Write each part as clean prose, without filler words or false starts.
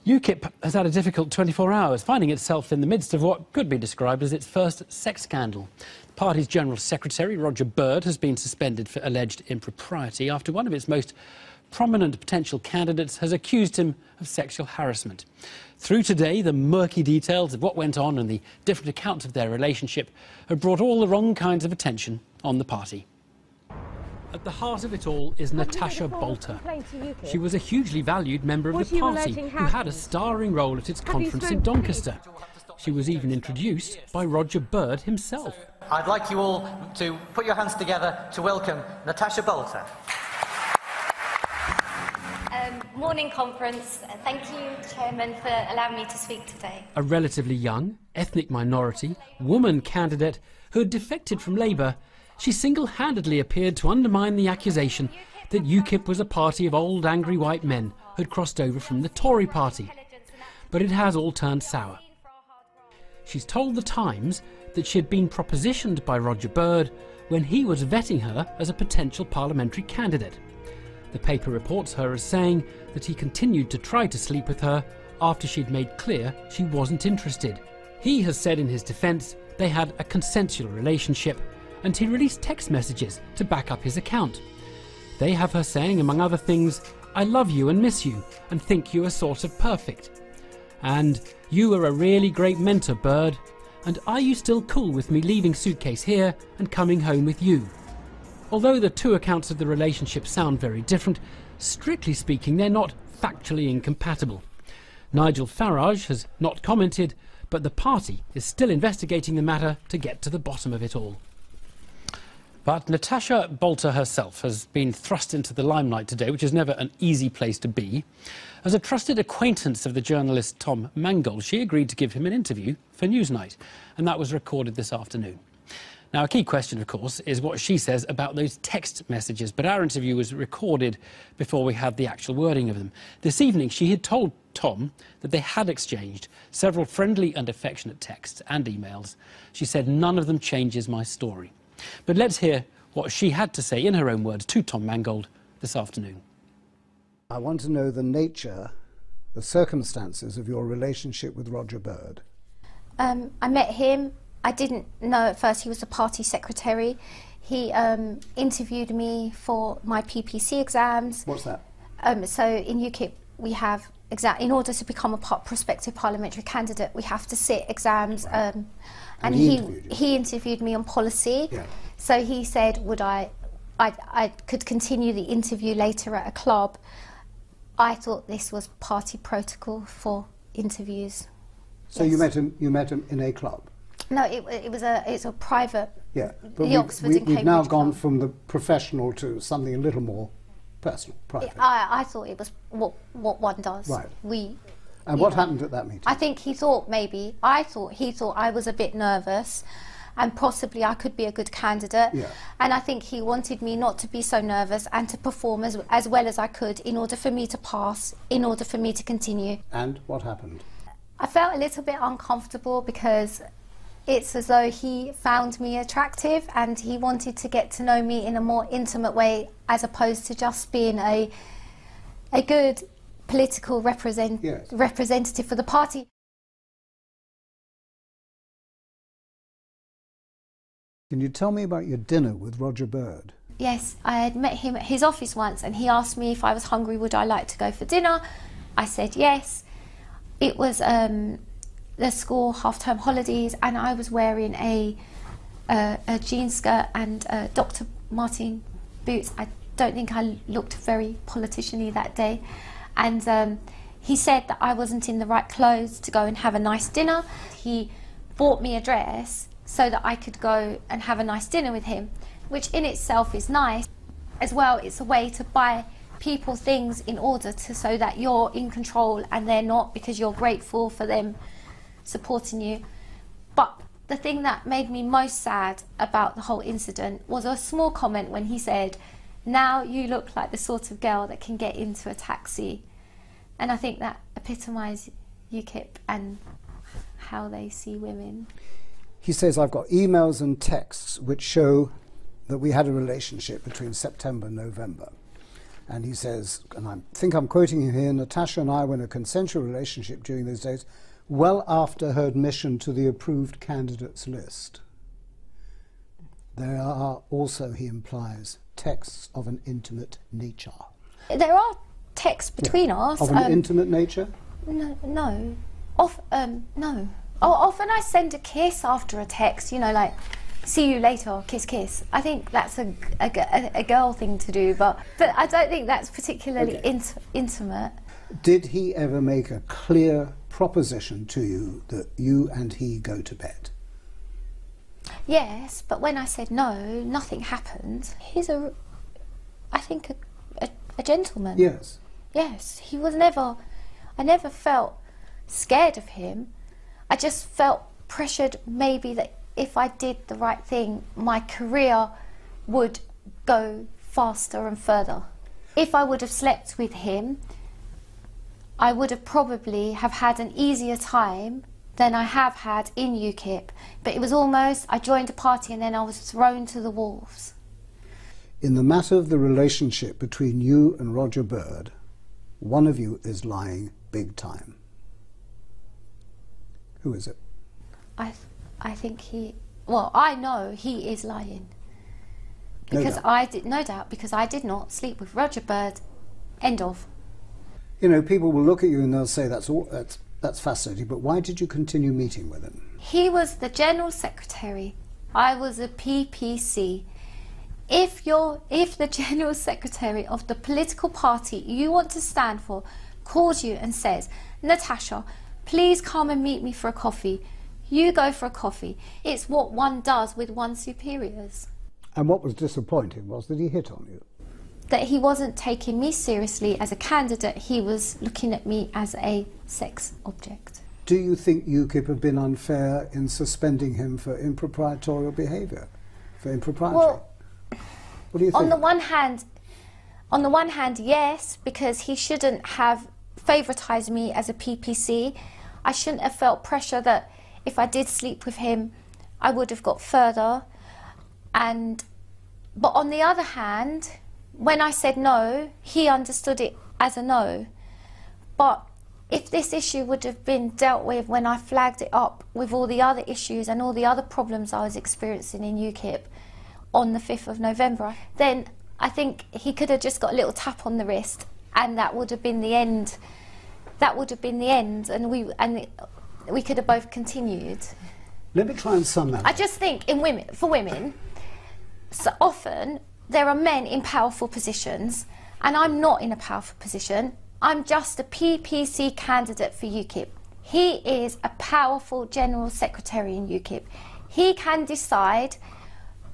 UKIP has had a difficult 24 hours, finding itself in the midst of what could be described as its first sex scandal. The party's General Secretary, Roger Bird, has been suspended for alleged impropriety after one of its most prominent potential candidates has accused him of sexual harassment. Through today, the murky details of what went on and the different accounts of their relationship have brought all the wrong kinds of attention on the party. At the heart of it all is Natasha Bolter. She was a hugely valued member of the party who had a starring role at its conference in Doncaster. She was even introduced by Roger Bird himself. I'd like you all to put your hands together to welcome Natasha Bolter. Morning conference. Thank you, Chairman, for allowing me to speak today. A relatively young, ethnic minority, woman candidate who had defected from Labour, she single-handedly appeared to undermine the accusation that UKIP was a party of old angry white men who had crossed over from the Tory party. But it has all turned sour. She's told The Times that she had been propositioned by Roger Bird when he was vetting her as a potential parliamentary candidate. The paper reports her as saying that he continued to try to sleep with her after she'd made clear she wasn't interested. He has said in his defence they had a consensual relationship, and he released text messages to back up his account. They have her saying, among other things, "I love you and miss you and think you are sort of perfect." And "You are a really great mentor, Bird. And are you still cool with me leaving suitcase here and coming home with you?" Although the two accounts of the relationship sound very different, strictly speaking they're not factually incompatible. Nigel Farage has not commented, but the party is still investigating the matter to get to the bottom of it all. But Natasha Bolter herself has been thrust into the limelight today, which is never an easy place to be. As a trusted acquaintance of the journalist Tom Mangold, she agreed to give him an interview for Newsnight, and that was recorded this afternoon. Now, a key question, of course, is what she says about those text messages, but our interview was recorded before we had the actual wording of them. This evening, she had told Tom that they had exchanged several friendly and affectionate texts and emails. She said, "None of them changes my story." But let's hear what she had to say in her own words to Tom Mangold this afternoon. I want to know the nature, the circumstances of your relationship with Roger Bird. I met him. I didn't know at first he was the party secretary. He interviewed me for my PPC exams. What's that? So in UKIP we have in order to become a prospective parliamentary candidate we have to sit exams. And he interviewed me on policy. Yeah. So he said would I could continue the interview later at a club. I thought this was party protocol for interviews. So yes. You met him in a club? No, it's a private. Yeah, but we've now gone from the professional to something a little more personal, private. I thought it was what one does. Right. And what happened at that meeting? I think he thought he thought I was a bit nervous, and possibly I could be a good candidate. Yeah. And I think he wanted me not to be so nervous and to perform as well as I could in order for me to pass, in order for me to continue. And what happened? I felt a little bit uncomfortable because it's as though he found me attractive and he wanted to get to know me in a more intimate way as opposed to just being a good political representative for the party. Can you tell me about your dinner with Roger Bird? Yes, I had met him at his office once and he asked me if I was hungry, would I like to go for dinner? I said yes. It was the school half-term holidays and I was wearing a jean skirt and Dr. Martin boots. I don't think I looked very politician-y that day. And he said that I wasn't in the right clothes to go and have a nice dinner. He bought me a dress so that I could go and have a nice dinner with him, which in itself is nice. As well, it's a way to buy people things in order to so that you're in control and they're not, because you're grateful for them supporting you. But the thing that made me most sad about the whole incident was a small comment when he said, "Now you look like the sort of girl that can get into a taxi." And I think that epitomises UKIP and how they see women. He says, "I've got emails and texts which show that we had a relationship between September and November." And he says, and I think I'm quoting him here, Natasha and I were in a consensual relationship during those days, well after her admission to the approved candidates list. There are also, he implies, texts of an intimate nature. There are texts between us. Of an intimate nature? No. No. Often I send a kiss after a text, you know, like, see you later, kiss, kiss. I think that's a girl thing to do, but I don't think that's particularly intimate. Did he ever make a clear proposition to you that you and he go to bed? Yes, but when I said no, nothing happened. He's I think a gentleman. Yes. Yes, he was never, I never felt scared of him. I just felt pressured maybe that if I did the right thing, my career would go faster and further. If I would have slept with him, I would have probably have had an easier time than I have had in UKIP. But it was almost, I joined a party and then I was thrown to the wolves. In the matter of the relationship between you and Roger Bird, one of you is lying big time. Who is it? I think I know he is lying. Because no doubt, because I did not sleep with Roger Bird. End of. You know, people will look at you and they'll say that's fascinating, but why did you continue meeting with him? He was the General Secretary. I was a PPC. If the General Secretary of the political party you want to stand for calls you and says, Natasha, please come and meet me for a coffee, you go for a coffee. It's what one does with one's superiors. And what was disappointing was that he hit on you. That he wasn't taking me seriously as a candidate, he was looking at me as a sex object. Do you think UKIP have been unfair in suspending him for improprietorial behaviour? For impropriety? Well, what do you think? On the one hand, yes, because he shouldn't have favoritised me as a PPC. I shouldn't have felt pressure that if I did sleep with him, I would have got further. But on the other hand, when I said no, he understood it as a no. But if this issue would have been dealt with when I flagged it up with all the other issues and all the other problems I was experiencing in UKIP on the 5th of November, then I think he could have just got a little tap on the wrist and that would have been the end. That would have been the end, and we could have both continued. Let me try and sum that up. I just think for women, so often there are men in powerful positions, and I'm not in a powerful position. I'm just a PPC candidate for UKIP. He is a powerful General Secretary in UKIP. He can decide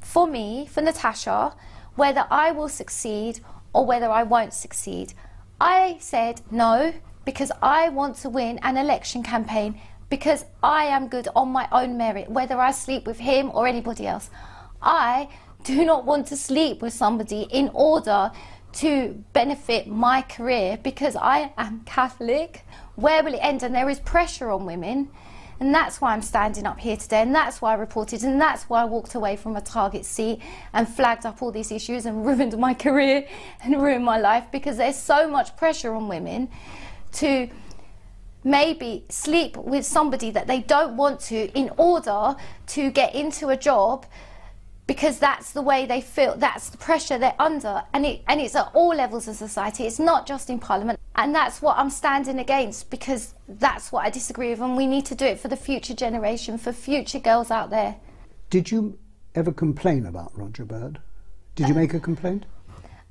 for me, for Natasha, whether I will succeed or whether I won't succeed. I said no because I want to win an election campaign, because I am good on my own merit, whether I sleep with him or anybody else. I do not want to sleep with somebody in order to benefit my career, because I am Catholic. Where will it end? And there is pressure on women, and that's why I'm standing up here today, and that's why I reported, and that's why I walked away from a target seat and flagged up all these issues and ruined my career and ruined my life, because there's so much pressure on women to maybe sleep with somebody that they don't want to in order to get into a job, because that's the way they feel, that's the pressure they're under, and it's at all levels of society. It's not just in Parliament, and that's what I'm standing against, because that's what I disagree with, and we need to do it for the future generation, for future girls out there. Did you ever complain about Roger Bird? Did you make a complaint?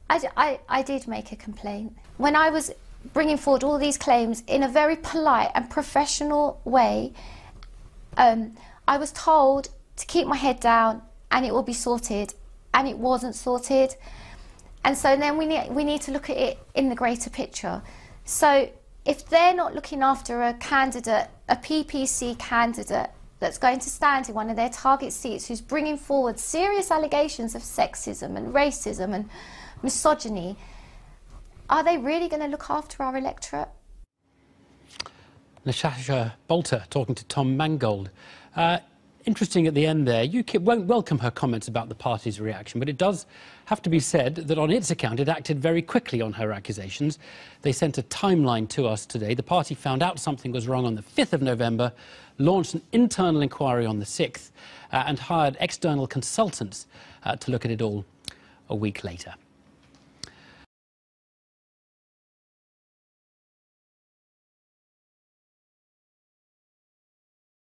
I did make a complaint. When I was bringing forward all these claims in a very polite and professional way, I was told to keep my head down and it will be sorted, and it wasn't sorted. And so then we need to look at it in the greater picture. So if they're not looking after a candidate, a PPC candidate that's going to stand in one of their target seats, who's bringing forward serious allegations of sexism and racism and misogyny, are they really going to look after our electorate? Natasha Bolter talking to Tom Mangold. interesting at the end there, UKIP won't welcome her comments about the party's reaction, but it does have to be said that on its account it acted very quickly on her accusations. They sent a timeline to us today. The party found out something was wrong on the 5th of November, launched an internal inquiry on the 6th, and hired external consultants to look at it all a week later.